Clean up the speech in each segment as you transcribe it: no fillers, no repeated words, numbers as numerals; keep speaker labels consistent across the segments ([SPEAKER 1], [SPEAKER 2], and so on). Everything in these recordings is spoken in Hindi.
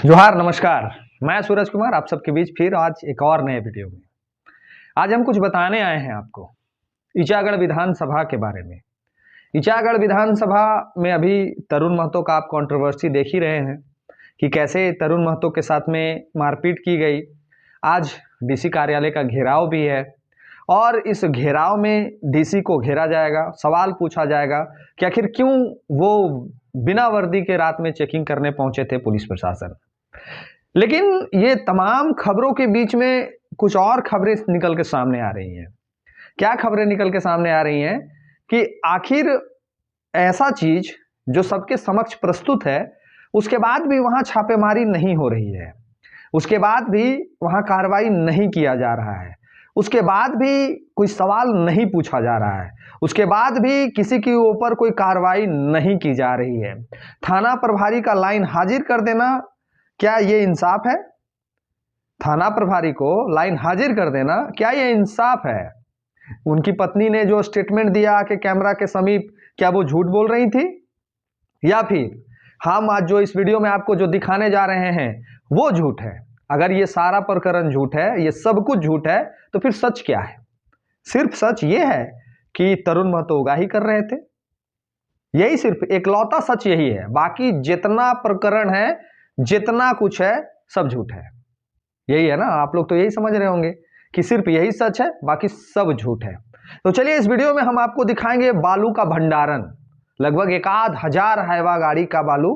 [SPEAKER 1] जोहार, नमस्कार। मैं सूरज कुमार आप सबके बीच फिर आज एक और नए वीडियो में। आज हम कुछ बताने आए हैं आपको ईचागढ़ विधानसभा के बारे में। ईचागढ़ विधानसभा में अभी तरुण महतो का आप कंट्रोवर्सी देख ही रहे हैं कि कैसे तरुण महतो के साथ में मारपीट की गई। आज डीसी कार्यालय का घेराव भी है और इस घेराव में डीसी को घेरा जाएगा, सवाल पूछा जाएगा कि आखिर क्यों वो बिना वर्दी के रात में चेकिंग करने पहुंचे थे पुलिस प्रशासन। लेकिन ये तमाम खबरों के बीच में कुछ और खबरें निकल के सामने आ रही हैं। क्या खबरें निकल के सामने आ रही हैं कि आखिर ऐसा चीज जो सबके समक्ष प्रस्तुत है, उसके बाद भी वहां छापेमारी नहीं हो रही है, उसके बाद भी वहां कार्रवाई नहीं किया जा रहा है, उसके बाद भी कोई सवाल नहीं पूछा जा रहा है, उसके बाद भी किसी के ऊपर कोई कार्रवाई नहीं की जा रही है। थाना प्रभारी का लाइन हाजिर कर देना, क्या ये इंसाफ है? थाना प्रभारी को लाइन हाजिर कर देना, क्या ये इंसाफ है? उनकी पत्नी ने जो स्टेटमेंट दिया कि कैमरा के समीप, क्या वो झूठ बोल रही थी? या फिर हम आज जो इस वीडियो में आपको जो दिखाने जा रहे हैं वो झूठ है? अगर ये सारा प्रकरण झूठ है, ये सब कुछ झूठ है, तो फिर सच क्या है? सिर्फ सच ये है कि तरुण महतो उगाही कर रहे थे। यही सिर्फ एकलौता सच यही है। बाकी जितना प्रकरण है, जितना कुछ है, सब झूठ है। यही है ना? आप लोग तो यही समझ रहे होंगे कि सिर्फ यही सच है, बाकी सब झूठ है। तो चलिए इस वीडियो में हम आपको दिखाएंगे बालू का भंडारण। लगभग 1,000 हाइवा गाड़ी का बालू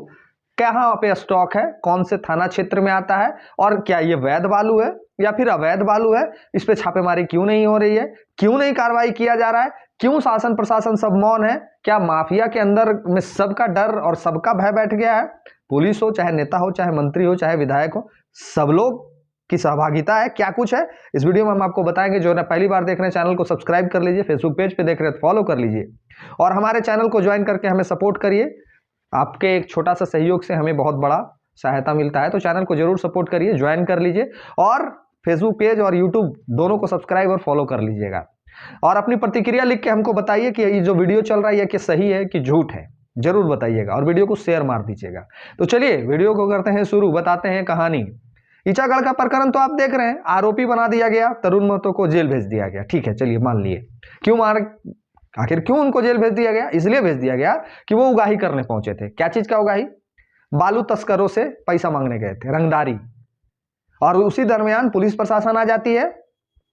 [SPEAKER 1] कहां पे स्टॉक है, कौन से थाना क्षेत्र में आता है, और क्या ये वैध बालू है या फिर अवैध बालू है, इस पे छापेमारी क्यों नहीं हो रही है, क्यों नहीं कार्रवाई किया जा रहा है, क्यों शासन प्रशासन सब मौन है, क्या माफिया के अंदर में सबका डर और सबका भय बैठ गया है? पुलिस हो, चाहे नेता हो, चाहे मंत्री हो, चाहे विधायक हो, सब लोग की सहभागिता है, क्या कुछ है इस वीडियो में हम आपको बताएंगे। जो ना पहली बार देख रहे हैं चैनल को सब्सक्राइब कर लीजिए, फेसबुक पेज पे देख रहे हैं तो फॉलो कर लीजिए और हमारे चैनल को ज्वाइन करके हमें सपोर्ट करिए। आपके एक छोटा सा सहयोग से हमें बहुत बड़ा सहायता मिलता है, तो चैनल को जरूर सपोर्ट करिए, ज्वाइन कर लीजिए और फेसबुक पेज और यूट्यूब दोनों को सब्सक्राइब और फॉलो कर लीजिएगा। और अपनी प्रतिक्रिया लिख के हमको बताइए कि ये जो वीडियो चल रहा है कि सही है कि झूठ है, जरूर बताइएगा और वीडियो को शेयर मार दीजिएगा। तो चलिए वीडियो को करते हैं शुरू, बताते हैं कहानी। ईचागढ़ का प्रकरण तो आप देख रहे हैं, आरोपी बना दिया गया, तरुण महतो को जेल भेज दिया गया। ठीक है, चलिए मान लिए। आखिर क्यों उनको जेल भेज दिया गया? इसलिए भेज दिया गया कि वो उगाही करने पहुंचे थे। क्या चीज का उगाही? बालू तस्करों से पैसा मांगने गए थे, रंगदारी। और उसी दरमियान पुलिस प्रशासन आ जाती है,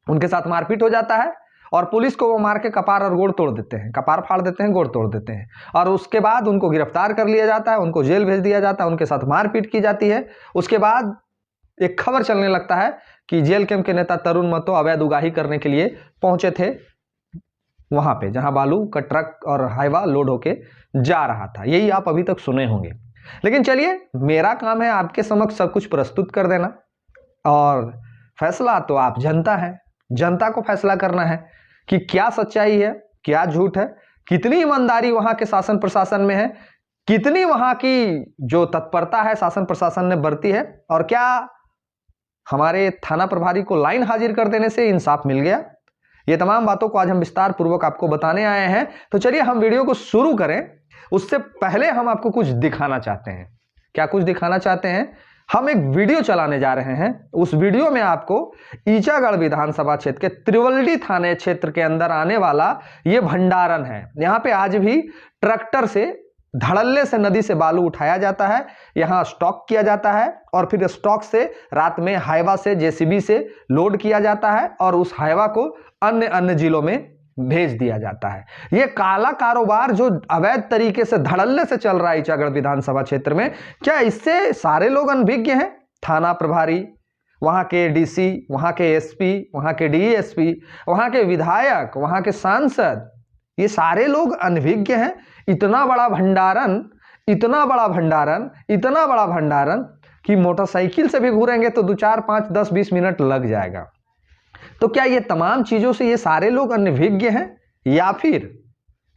[SPEAKER 1] उनके साथ मारपीट हो जाता है और पुलिस को वो मार के कपार और गोड़ तोड़ देते हैं, कपार फाड़ देते हैं, गोड़ तोड़ देते हैं। और उसके बाद उनको गिरफ्तार कर लिया जाता है, उनको जेल भेज दिया जाता है, उनके साथ मारपीट की जाती है। उसके बाद एक खबर चलने लगता है कि जेल कैंप के नेता तरुण महतो अवैध उगाही करने के लिए पहुंचे थे वहां पे जहां बालू का ट्रक और हाईवा लोड होके जा रहा था। यही आप अभी तक सुने होंगे। लेकिन चलिए, मेरा काम है आपके समक्ष सब कुछ प्रस्तुत कर देना और फैसला तो आप जनता है, जनता को फैसला करना है कि क्या सच्चाई है, क्या झूठ है, कितनी ईमानदारी वहां के शासन प्रशासन में है, कितनी वहां की जो तत्परता है शासन प्रशासन ने बरती है, और क्या हमारे थाना प्रभारी को लाइन हाजिर कर देने से इंसाफ मिल गया। ये तमाम बातों को आज हम विस्तार पूर्वक आपको बताने आए हैं। तो चलिए हम वीडियो को शुरू करें। उससे पहले हम आपको कुछ दिखाना चाहते हैं। क्या कुछ दिखाना चाहते हैं? हम एक वीडियो चलाने जा रहे हैं। उस वीडियो में आपको ईचागढ़ विधानसभा क्षेत्र के त्रिवल्डी थाने क्षेत्र के अंदर आने वाला ये भंडारण है। यहां पे आज भी ट्रैक्टर से धड़ल्ले से नदी से बालू उठाया जाता है, यहां स्टॉक किया जाता है और फिर स्टॉक से रात में हाईवा से, जेसीबी से लोड किया जाता है और उस हाईवा को अन्य अन्य जिलों में भेज दिया जाता है। यह काला कारोबार जो अवैध तरीके से धड़ल्ले से चल रहा है ईचागढ़ विधानसभा क्षेत्र में, क्या इससे सारे लोग अनभिज्ञ हैं? थाना प्रभारी, वहां के डीसी, वहां के एसपी, वहां के डीएसपी, वहां के विधायक, वहां के सांसद, ये सारे लोग अनभिज्ञ हैं? इतना बड़ा भंडारण, इतना बड़ा भंडारण, इतना बड़ा भंडारण कि मोटरसाइकिल से भी घूरेंगे तो 2, 4, 5, 10, 20 मिनट लग जाएगा। तो क्या ये तमाम चीजों से ये सारे लोग अनभिज्ञ हैं या फिर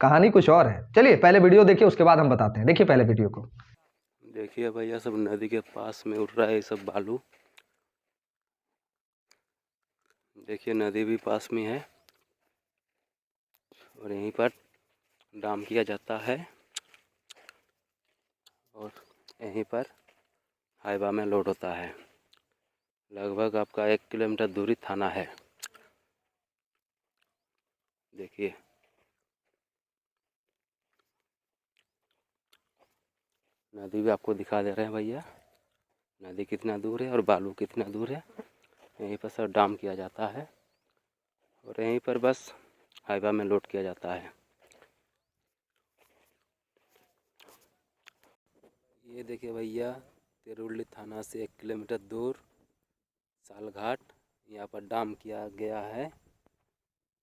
[SPEAKER 1] कहानी कुछ और है? चलिए पहले वीडियो देखिए, उसके बाद हम बताते हैं। देखिए पहले वीडियो को।
[SPEAKER 2] देखिए भैया, सब नदी के पास में उड़ रहा है ये सब बालू। देखिए नदी भी पास में है और यहीं पर डाम किया जाता है और यहीं पर हाईवा में लोड होता है। लगभग आपका 1 किलोमीटर दूरी थाना है। देखिए नदी भी आपको दिखा दे रहे हैं भैया, नदी कितना दूर है और बालू कितना दूर है। यहीं पर सब डाम किया जाता है और यहीं पर बस हाईवा में लोड किया जाता है। ये देखिए भैया, तिरुवल्ली थाना से 1 किलोमीटर दूर सालघाट, यहाँ पर डाम किया गया है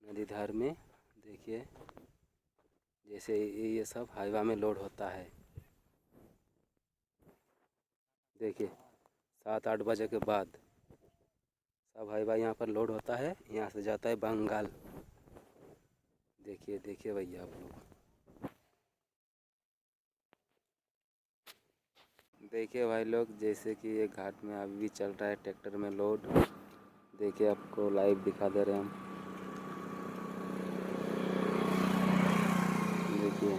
[SPEAKER 2] नदी धार में। देखिए जैसे ये सब हाईवा में लोड होता है। देखिए 7-8 बजे के बाद सब हाईवा यहाँ पर लोड होता है, यहाँ से जाता है बंगाल। देखिए देखिए भैया आप लोग देखिए भाई लोग, जैसे कि ये घाट में अभी भी चल रहा है ट्रैक्टर में लोड। देखिए आपको लाइव दिखा दे रहे हैं हम। देखिए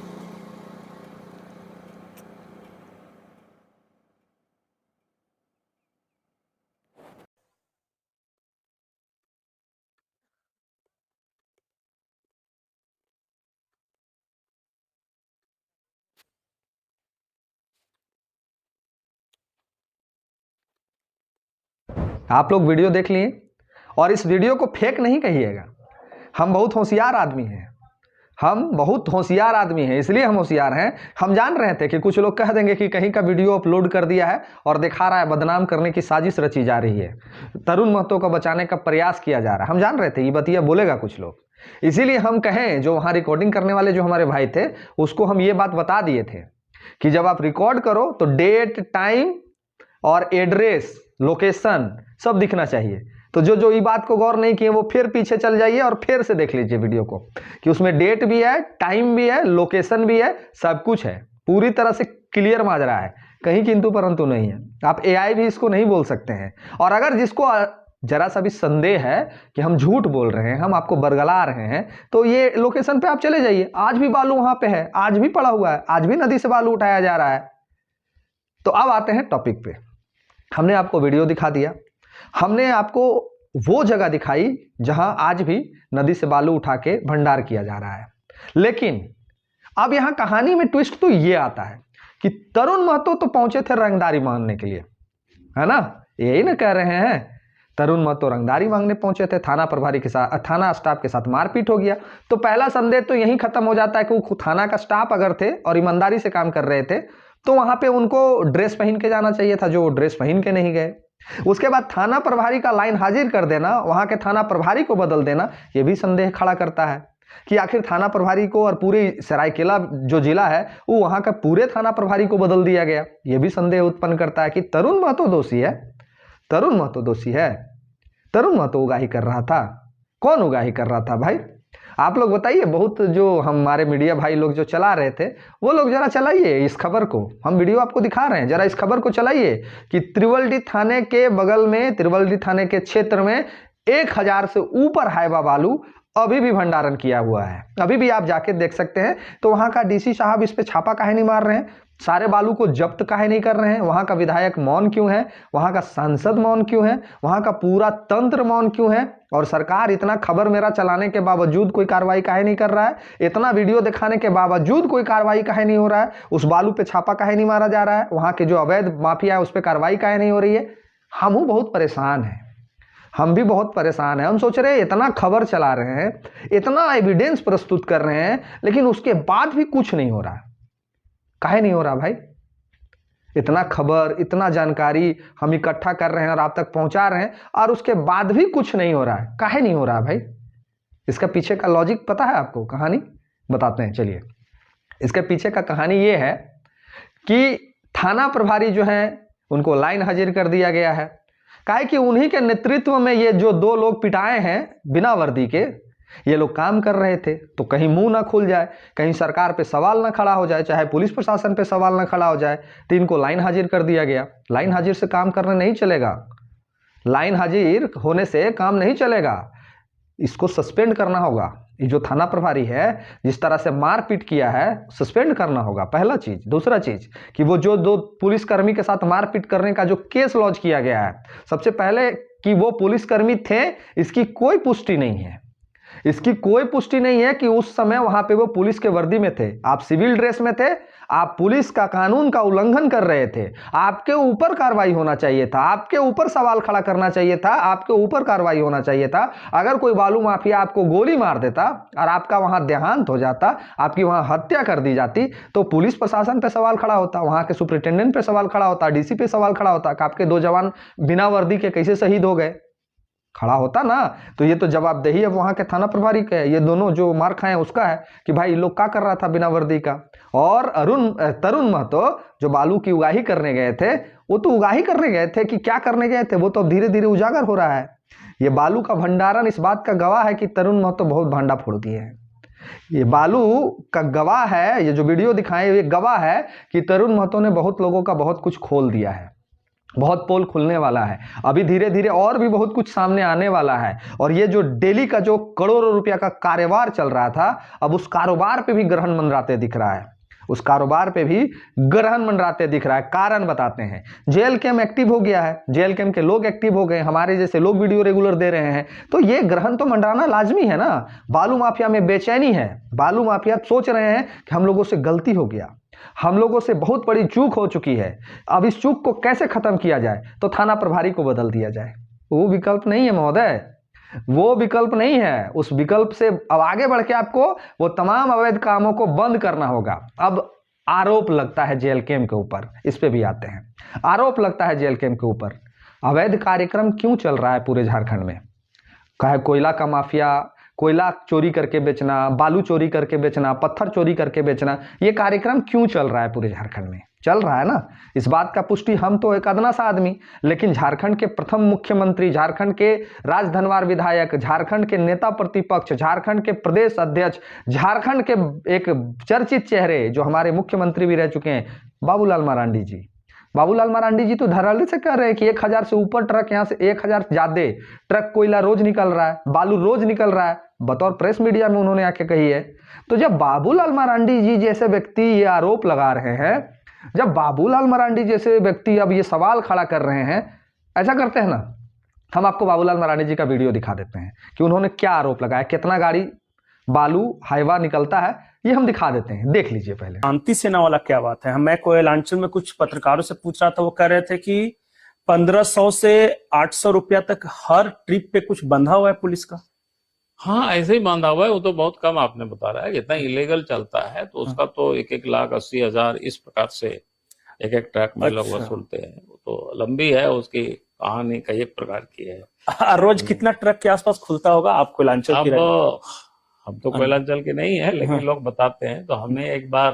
[SPEAKER 1] आप लोग वीडियो देख लिए और इस वीडियो को फेक नहीं कहिएगा। हम बहुत होशियार आदमी हैं, हम बहुत होशियार आदमी हैं, इसलिए हम होशियार हैं। हम जान रहे थे कि कुछ लोग कह देंगे कि कहीं का वीडियो अपलोड कर दिया है और दिखा रहा है, बदनाम करने की साजिश रची जा रही है, तरुण महतो को बचाने का प्रयास किया जा रहा है। हम जान रहे थे ये बतिया बोलेगा कुछ लोग, इसीलिए हम कहें, जो वहाँ रिकॉर्डिंग करने वाले जो हमारे भाई थे उसको हम ये बात बता दिए थे कि जब आप रिकॉर्ड करो तो डेट, टाइम और एड्रेस, लोकेशन सब दिखना चाहिए। तो जो ये बात को गौर नहीं किए वो फिर पीछे चल जाइए और फिर से देख लीजिए वीडियो को कि उसमें डेट भी है, टाइम भी है, लोकेशन भी है, सब कुछ है, पूरी तरह से क्लियर माजरा है, कहीं किंतु परंतु नहीं है। आप एआई भी इसको नहीं बोल सकते हैं। और अगर जिसको जरा सा भी संदेह है कि हम झूठ बोल रहे हैं, हम आपको बरगला रहे हैं, तो ये लोकेशन पे आप चले जाइए, आज भी बालू वहां पे है, आज भी पड़ा हुआ है, आज भी नदी से बालू उठाया जा रहा है। तो अब आते हैं टॉपिक पे। हमने आपको वीडियो दिखा दिया, हमने आपको वो जगह दिखाई जहां आज भी नदी से बालू उठा के भंडार किया जा रहा है। लेकिन अब यहां कहानी में ट्विस्ट तो ये आता है कि तरुण महतो तो पहुंचे थे रंगदारी मांगने के लिए, है ना, यही ना कह रहे हैं। तरुण महतो रंगदारी मांगने पहुंचे थे, थाना प्रभारी के साथ, थाना स्टाफ के साथ मारपीट हो गया। तो पहला संदेह तो यही खत्म हो जाता है कि वो थाना का स्टाफ अगर थे और ईमानदारी से काम कर रहे थे तो वहां पे उनको ड्रेस पहन के जाना चाहिए था, जो ड्रेस पहन के नहीं गए। उसके बाद थाना प्रभारी का लाइन हाजिर कर देना, वहां के थाना प्रभारी को बदल देना, यह भी संदेह खड़ा करता है कि आखिर थाना प्रभारी को और पूरी सरायकेला जो जिला है वो वहां का पूरे थाना प्रभारी को बदल दिया गया। यह भी संदेह उत्पन्न करता है कि तरुण महतो दोषी है, तरुण महतो दोषी है। तरुण महतो उगाही कर रहा था, कौन उगाही कर रहा था भाई? आप लोग बताइए। बहुत जो हमारे मीडिया भाई लोग जो चला रहे थे वो लोग जरा चलाइए इस खबर को, हम वीडियो आपको दिखा रहे हैं, जरा इस खबर को चलाइए कि तिरुवल्ली थाने के बगल में, तिरुवल्ली थाने के क्षेत्र में 1000 से ऊपर हाईवा बालू अभी भी भंडारण किया हुआ है। अभी भी आप जाके देख सकते हैं। तो वहां का डीसी साहब इस पे छापा काहे नहीं मार रहे हैं, सारे बालू को जब्त काहे नहीं कर रहे हैं? वहां का विधायक मौन क्यों है? वहां का सांसद मौन क्यों है? वहां का पूरा तंत्र मौन क्यों है? और सरकार इतना खबर मेरा चलाने के बावजूद कोई कार्रवाई काहे नहीं कर रहा है? इतना वीडियो दिखाने के बावजूद कोई कार्रवाई काहे नहीं हो रहा है? उस बालू पे छापा काहे नहीं मारा जा रहा है? वहां के जो अवैध माफिया है उस पर कार्रवाई काहे नहीं हो रही है? हम बहुत परेशान हैं, हम भी बहुत परेशान हैं। हम सोच रहे हैं इतना खबर चला रहे हैं, इतना एविडेंस प्रस्तुत कर रहे हैं, लेकिन उसके बाद भी कुछ नहीं हो रहा है। काहे नहीं हो रहा भाई? इतना खबर, इतना जानकारी हम इकट्ठा कर रहे हैं और आप तक पहुंचा रहे हैं और उसके बाद भी कुछ नहीं हो रहा है। काहे नहीं हो रहा भाई? इसका पीछे का लॉजिक पता है आपको? कहानी बताते हैं, चलिए। इसके पीछे का कहानी ये है कि थाना प्रभारी जो है उनको लाइन हाजिर कर दिया गया है। काहे कि उन्हीं के नेतृत्व में ये जो 2 लोग पिटाए हैं बिना वर्दी के, ये लोग काम कर रहे थे। तो कहीं मुंह ना खुल जाए, कहीं सरकार पे सवाल ना खड़ा हो जाए, चाहे पुलिस प्रशासन पे सवाल ना खड़ा हो जाए, तो इनको लाइन हाजिर कर दिया गया। लाइन हाजिर से काम करना नहीं चलेगा, लाइन हाजिर होने से काम नहीं चलेगा, इसको सस्पेंड करना होगा। ये जो थाना प्रभारी है जिस तरह से मारपीट किया है, सस्पेंड करना होगा, पहला चीज। दूसरा चीज कि वो जो 2 पुलिसकर्मी के साथ मारपीट करने का जो केस लॉन्च किया गया है, सबसे पहले कि वो पुलिसकर्मी थे इसकी कोई पुष्टि नहीं है। इसकी कोई पुष्टि नहीं है कि उस समय वहां पे वो पुलिस के वर्दी में थे। आप सिविल ड्रेस में थे, आप पुलिस का कानून का उल्लंघन कर रहे थे, आपके ऊपर कार्रवाई होना चाहिए था, आपके ऊपर सवाल खड़ा करना चाहिए था, आपके ऊपर कार्रवाई होना चाहिए था। अगर कोई बालू माफिया आपको गोली मार देता और आपका वहां देहांत हो जाता, आपकी वहां हत्या कर दी जाती, तो पुलिस प्रशासन पे सवाल खड़ा होता, वहां के सुपरिटेंडेंट पे सवाल खड़ा होता, डीसी पे सवाल खड़ा होता कि आपके 2 जवान बिना वर्दी के कैसे शहीद हो गए, खड़ा होता ना। तो ये तो जवाबदेही अब वहां के थाना प्रभारी का है, ये दोनों जो मार खाए उसका है कि भाई लोग क्या कर रहा था बिना वर्दी का। और तरुण महतो जो बालू की उगाही करने गए थे, वो तो उगाही करने गए थे कि क्या करने गए थे, वो तो धीरे धीरे उजागर हो रहा है। ये बालू का भंडारण इस बात का गवाह है कि तरुण महतो बहुत भांडा फोड़ दिए हैं। ये बालू का गवाह है, ये जो वीडियो दिखाए ये गवाह है कि तरुण महतो ने बहुत लोगों का बहुत कुछ खोल दिया है, बहुत पोल खुलने वाला है, अभी धीरे धीरे और भी बहुत कुछ सामने आने वाला है। और ये जो डेली का जो करोड़ों रुपया का कारोबार चल रहा था, अब उस कारोबार पे भी ग्रहण मंडराते दिख रहा है, उस कारोबार पे भी ग्रहण मंडराते दिख रहा है। कारण बताते हैं, जेल कैम एक्टिव हो गया है, जेल कैम के लोग एक्टिव हो गए, हमारे जैसे लोग वीडियो रेगुलर दे रहे हैं, तो ये ग्रहण तो मंडराना लाजमी है ना। बालू माफिया में बेचैनी है, बालू माफिया सोच रहे हैं कि हम लोगों से गलती हो गया, हम लोगों से बहुत बड़ी चूक हो चुकी है, अब इस चूक को कैसे खत्म किया जाए, तो थाना प्रभारी को बदल दिया जाए। वो विकल्प नहीं है महोदय, वो विकल्प नहीं है। उस विकल्प से अब आगे बढ़ के आपको वो तमाम अवैध कामों को बंद करना होगा। अब आरोप लगता है जेल कैम के ऊपर, इस पे भी आते हैं। आरोप लगता है जेल कैम के ऊपर, अवैध कार्यक्रम क्यों चल रहा है पूरे झारखंड में, चाहे कोयला का माफिया, कोयला चोरी करके बेचना, बालू चोरी करके बेचना, पत्थर चोरी करके बेचना, ये कार्यक्रम क्यों चल रहा है पूरे झारखंड में, चल रहा है ना। इस बात का पुष्टि हम तो एक अदना सा आदमी, लेकिन झारखंड के प्रथम मुख्यमंत्री, झारखंड के राजधनवार विधायक, झारखंड के नेता प्रतिपक्ष, झारखंड के प्रदेश अध्यक्ष, झारखंड के एक चर्चित चेहरे जो हमारे मुख्यमंत्री भी रह चुके हैं, बाबूलाल मरांडी जी। बाबूलाल मरांडी जी तो धराले से कह रहे हैं कि 1000 से ऊपर ट्रक, यहाँ से 1000 ज्यादा ट्रक कोयला रोज निकल रहा है, बालू रोज निकल रहा है, बतौर प्रेस मीडिया में उन्होंने आके कही है। तो जब बाबूलाल मरांडी जी जैसे व्यक्ति ये आरोप लगा रहे हैं, जब बाबूलाल मरांडी जैसे व्यक्ति अब ये सवाल खड़ा कर रहे हैं, ऐसा करते हैं ना, हम आपको बाबूलाल मरांडी जी का वीडियो दिखा देते हैं कि उन्होंने क्या आरोप लगाया, कितना गाड़ी बालू हाईवा निकलता है, ये हम दिखा देते हैं, देख लीजिए पहले।
[SPEAKER 3] शांति सेना वाला क्या बात है। मैं कोयलांचल में कुछ पत्रकारों से पूछ रहा था, वो कह रहे थे कि 1500 से 800 रुपया तक हर ट्रिप पे कुछ बंधा हुआ है पुलिस का।
[SPEAKER 4] हाँ, ऐसे ही बांधा हुआ है, वो तो बहुत कम आपने बता रहा है, जितना इलीगल चलता है तो उसका तो 1,80,000 इस प्रकार से एक ट्रक में लोग
[SPEAKER 3] अच्छा।
[SPEAKER 4] वसूलते हैं। वो तो लंबी है, उसकी कहानी कई प्रकार की है।
[SPEAKER 3] रोज कितना ट्रक के आसपास खुलता होगा आप कोयलांचल की
[SPEAKER 4] अब हम तो कोयलांचल के नहीं है, लेकिन लोग बताते हैं। तो हमने एक बार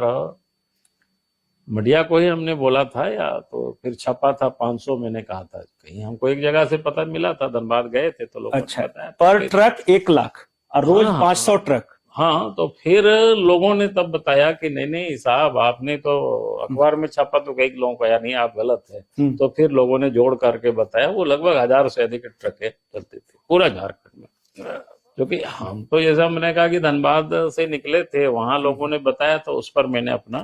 [SPEAKER 4] मीडिया को ही हमने बोला था, या तो फिर छपा था 500, मैंने कहा था, कहीं हमको एक जगह से पता मिला था, धनबाद गए थे तो लोग
[SPEAKER 3] अच्छा, पर ट्रक 1 लाख और रोज 500 ट्रक।
[SPEAKER 4] हाँ, तो फिर लोगों ने तब बताया कि नहीं नहीं साहब, आपने तो अखबार में छापा तो कई लोगों को, या नहीं आप गलत है। तो फिर लोगों ने जोड़ करके बताया, वो लगभग 1000 से अधिक ट्रकें चलती थी पूरा झारखंड में। क्योंकि हम तो जैसा मैंने कहा कि धनबाद से निकले थे, वहां लोगों ने बताया तो उस पर मैंने अपना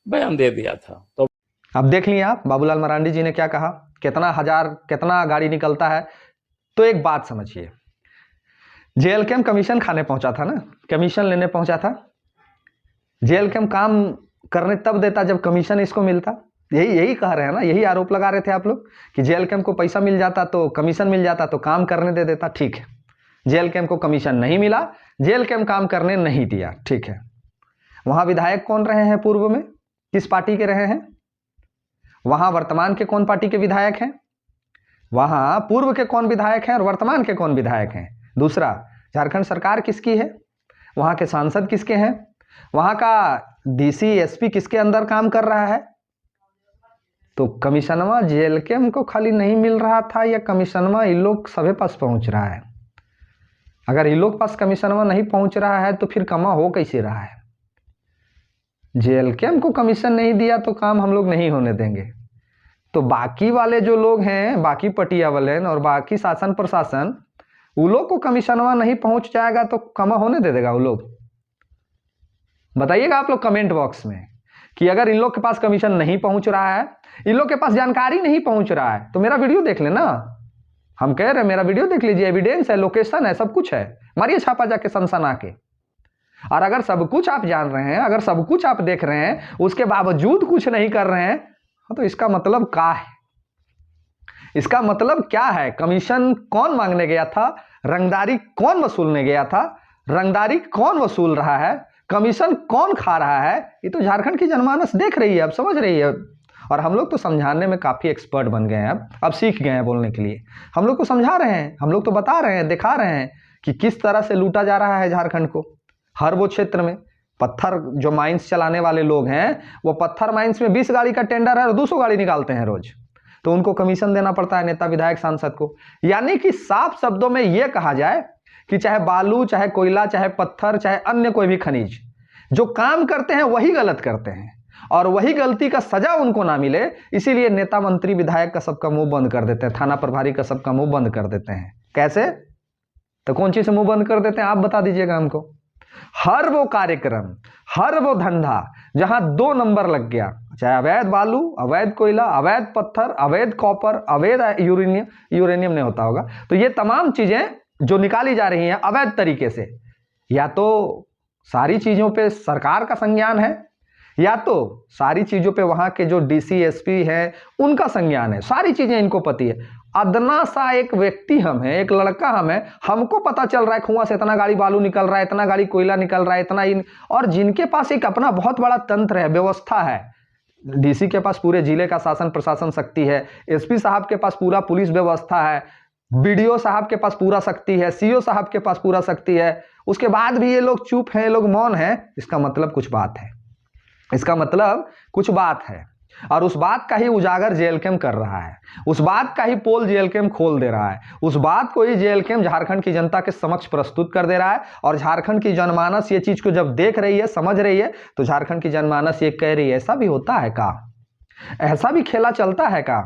[SPEAKER 4] बयान दे दिया था। तो
[SPEAKER 1] अब देख लिए आप बाबूलाल मरांडी जी ने क्या कहा, कितना गाड़ी निकलता है। तो एक बात समझिए, जेल कैम कमीशन खाने पहुंचा था ना, कमीशन लेने पहुंचा था। जेल कैम काम करने तब देता जब कमीशन इसको मिलता। यही कह रहे हैं ना, यही आरोप लगा रहे थे आप लोग कि जेल कैम को पैसा मिल जाता तो कमीशन मिल जाता तो काम करने दे देता। ठीक है, जेल कैम को कमीशन नहीं मिला, जेल कैम काम करने नहीं दिया, ठीक है। वहां विधायक कौन रहे हैं पूर्व में, किस पार्टी के रहे हैं, वहां वर्तमान के कौन पार्टी के विधायक हैं, वहां पूर्व के कौन विधायक हैं और वर्तमान के कौन विधायक हैं। दूसरा, झारखंड सरकार किसकी है, वहां के सांसद किसके हैं, वहां का डीसी एसपी किसके अंदर काम कर रहा है। तो कमीशनवा जेल कैम को खाली नहीं मिल रहा था, या कमीशनवा इन लोग सभी पास पहुंच रहा है। अगर इन लोग पास कमीशनवा नहीं पहुंच रहा है तो फिर कमा हो कैसे रहा है। जेल कैम को कमीशन नहीं दिया तो काम हम लोग नहीं होने देंगे। तो बाकी वाले जो लोग हैं, बाकी पटिया वाले और बाकी शासन प्रशासन, वो लोग को कमीशनवा नहीं पहुंच जाएगा तो कमा होने दे देगा वो लोग? बताइएगा आप लोग कमेंट बॉक्स में कि अगर इन लोग के पास कमीशन नहीं पहुंच रहा है, इन लोग के पास जानकारी नहीं पहुंच रहा है, तो मेरा वीडियो देख लेना। हम कह रहे हैं मेरा वीडियो देख लीजिए, एविडेंस है, लोकेशन है, सब कुछ है, मारिए छापा जाके सनसना के। और अगर सब कुछ आप जान रहे हैं, अगर सब कुछ आप देख रहे हैं, उसके बावजूद कुछ नहीं कर रहे हैं, तो इसका मतलब क्या है? इसका मतलब क्या है? कमीशन कौन मांगने गया था? रंगदारी कौन वसूलने गया था? रंगदारी कौन वसूल रहा है? कमीशन कौन खा रहा है? ये तो झारखंड की जनमानस देख रही है, अब समझ रही है। और हम लोग तो समझाने में काफ़ी एक्सपर्ट बन गए हैं, अब सीख गए हैं बोलने के लिए। हम लोग को समझा रहे हैं, हम लोग तो बता रहे हैं, दिखा रहे हैं कि किस तरह से लूटा जा रहा है झारखंड को। हर वो क्षेत्र में पत्थर जो माइंस चलाने वाले लोग हैं, वो पत्थर माइंस में 20 गाड़ी का टेंडर है और 200 गाड़ी निकालते हैं रोज, तो उनको कमीशन देना पड़ता है नेता विधायक सांसद को। यानी कि साफ शब्दों में यह कहा जाए कि चाहे बालू, चाहे कोयला, चाहे पत्थर, चाहे अन्य कोई भी खनिज, जो काम करते हैं वही गलत करते हैं और वही गलती का सजा उनको ना मिले, इसीलिए नेता मंत्री विधायक का सबका मुंह बंद कर देते हैं, थाना प्रभारी का सबका मुंह बंद कर देते हैं। कैसे? तो कौन चीज से मुंह बंद कर देते हैं आप बता दीजिएगा हमको। हर वो कार्यक्रम, हर वो धंधा जहां 2 नंबर लग गया, चाहे अवैध बालू, अवैध कोयला, अवैध पत्थर, अवैध कॉपर, अवैध यूरेनियम नहीं होता होगा, तो ये तमाम चीजें जो निकाली जा रही हैं अवैध तरीके से, या तो सारी चीजों पे सरकार का संज्ञान है, या तो सारी चीजों पे वहां के जो डीसी एसपी है उनका संज्ञान है। सारी चीजें इनको पता है। अदना सा एक व्यक्ति हम है, एक लड़का हम है, हमको पता चल रहा है कुआं से इतना गाड़ी बालू निकल रहा है, इतना गाड़ी कोयला निकल रहा है, इतना और जिनके पास एक अपना बहुत बड़ा तंत्र है, व्यवस्था है। डीसी के पास पूरे जिले का शासन प्रशासन शक्ति है, एसपी साहब के पास पूरा पुलिस व्यवस्था है, बीडीओ साहब के पास पूरा शक्ति है, सीओ साहब के पास पूरा शक्ति है। उसके बाद भी ये लोग चुप हैं, ये लोग मौन हैं। इसका मतलब कुछ बात है, इसका मतलब कुछ बात है। और उस बात का ही उजागर जेएलकेम कर रहा है, उस बात का ही पोल जेएलकेम खोल दे रहा है, उस बात को ही जेएलकेम झारखंड की जनता के समक्ष प्रस्तुत कर दे रहा है। और झारखंड की जनमानस ये चीज को जब देख रही है, समझ रही है, तो झारखंड की जनमानस ये कह रही है ऐसा भी होता है का? ऐसा भी खेला चलता है का?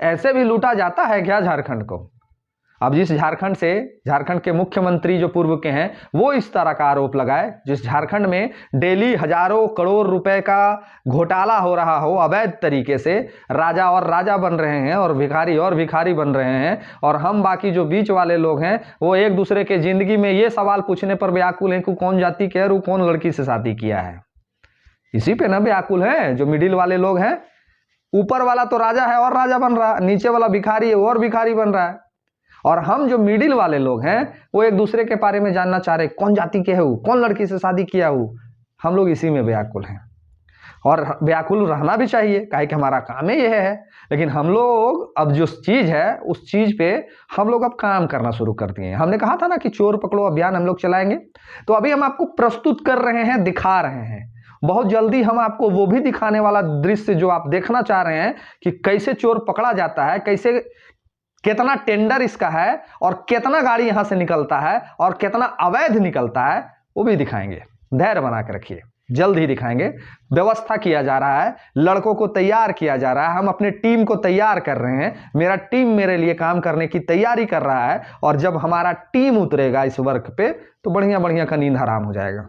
[SPEAKER 1] ऐसे भी लूटा जाता है क्या झारखंड को? अब जिस झारखंड से, झारखंड के मुख्यमंत्री जो पूर्व के हैं, वो इस तरह का आरोप लगाए, जिस झारखंड में डेली हजारों करोड़ रुपए का घोटाला हो रहा हो अवैध तरीके से, राजा और राजा बन रहे हैं और भिखारी बन रहे हैं, और हम बाकी जो बीच वाले लोग हैं वो एक दूसरे के जिंदगी में ये सवाल पूछने पर व्याकुल हैं कि कौन जाति के और कौन लड़की से शादी किया है। इसी पे ना व्याकुल है जो मिडिल वाले लोग हैं। ऊपर वाला तो राजा है और राजा बन रहा है, नीचे वाला भिखारी है और भिखारी बन रहा है। और हम जो मिडिल वाले लोग हैं वो एक दूसरे के बारे में जानना चाह रहे, कौन जाति के हो, कौन लड़की से शादी किया हो। हम लोग इसी में व्याकुल हैं और व्याकुल रहना भी चाहिए, काहे कि हमारा काम ही यह है। लेकिन हम लोग अब जो चीज है उस चीज पे हम लोग अब काम करना शुरू कर दिए हैं। हमने कहा था ना कि चोर पकड़ो अभियान हम लोग चलाएंगे, तो अभी हम आपको प्रस्तुत कर रहे हैं, दिखा रहे हैं। बहुत जल्दी हम आपको वो भी दिखाने वाला दृश्य जो आप देखना चाह रहे हैं कि कैसे चोर पकड़ा जाता है, कैसे कितना टेंडर इसका है और कितना गाड़ी यहां से निकलता है और कितना अवैध निकलता है, वो भी दिखाएंगे। धैर्य बना के रखिए, जल्द ही दिखाएंगे। व्यवस्था किया जा रहा है, लड़कों को तैयार किया जा रहा है, हम अपने टीम को तैयार कर रहे हैं। मेरा टीम मेरे लिए काम करने की तैयारी कर रहा है और जब हमारा टीम उतरेगा इस वर्क पे तो बढ़िया बढ़िया का नींद हराम हो जाएगा,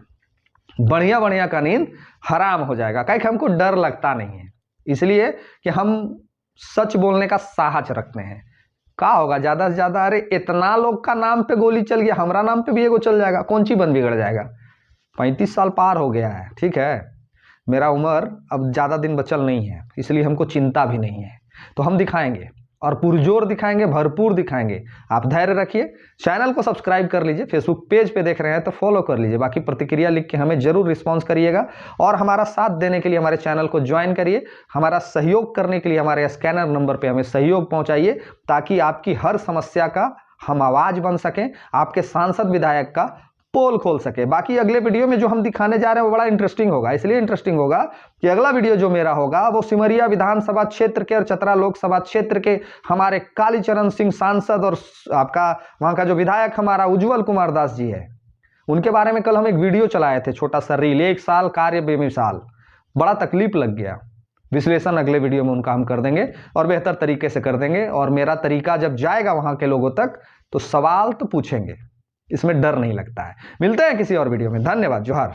[SPEAKER 1] बढ़िया बढ़िया का नींद हराम हो जाएगा। कहीं हमको डर लगता नहीं है, इसलिए कि हम सच बोलने का साहस रखते हैं। क्या होगा ज्यादा से ज्यादा, अरे इतना लोग का नाम पे गोली चल गया, हमारा नाम पे भी एगो चल जाएगा, कौन सी बन बिगड़ जाएगा। 35 साल पार हो गया है, ठीक है, मेरा उम्र अब ज्यादा दिन बचल नहीं है, इसलिए हमको चिंता भी नहीं है। तो हम दिखाएंगे और पुरजोर दिखाएंगे, भरपूर दिखाएंगे। आप धैर्य रखिए, चैनल को सब्सक्राइब कर लीजिए, फेसबुक पेज पे देख रहे हैं तो फॉलो कर लीजिए, बाकी प्रतिक्रिया लिख के हमें जरूर रिस्पॉन्स करिएगा। और हमारा साथ देने के लिए हमारे चैनल को ज्वाइन करिए, हमारा सहयोग करने के लिए हमारे स्कैनर नंबर पे हमें सहयोग पहुंचाइए, ताकि आपकी हर समस्या का हम आवाज बन सकें, आपके सांसद विधायक का पोल खोल सके। बाकी अगले वीडियो में जो हम दिखाने जा रहे हैं वो बड़ा इंटरेस्टिंग होगा, इसलिए इंटरेस्टिंग होगा कि अगला वीडियो जो मेरा होगा वो सिमरिया विधानसभा क्षेत्र के और चतरा लोकसभा क्षेत्र के हमारे कालीचरण सिंह सांसद और आपका वहां का जो विधायक हमारा उज्जवल कुमार दास जी है, उनके बारे में कल हम एक वीडियो चलाए थे, छोटा सा रील, 1 साल कार्य बेमिसाल। बड़ा तकलीफ लग गया, विश्लेषण अगले वीडियो में उनका हम कर देंगे और बेहतर तरीके से कर देंगे। और मेरा तरीका जब जाएगा वहां के लोगों तक तो सवाल तो पूछेंगे, इसमें डर नहीं लगता है। मिलते हैं किसी और वीडियो में। धन्यवाद। जोहार।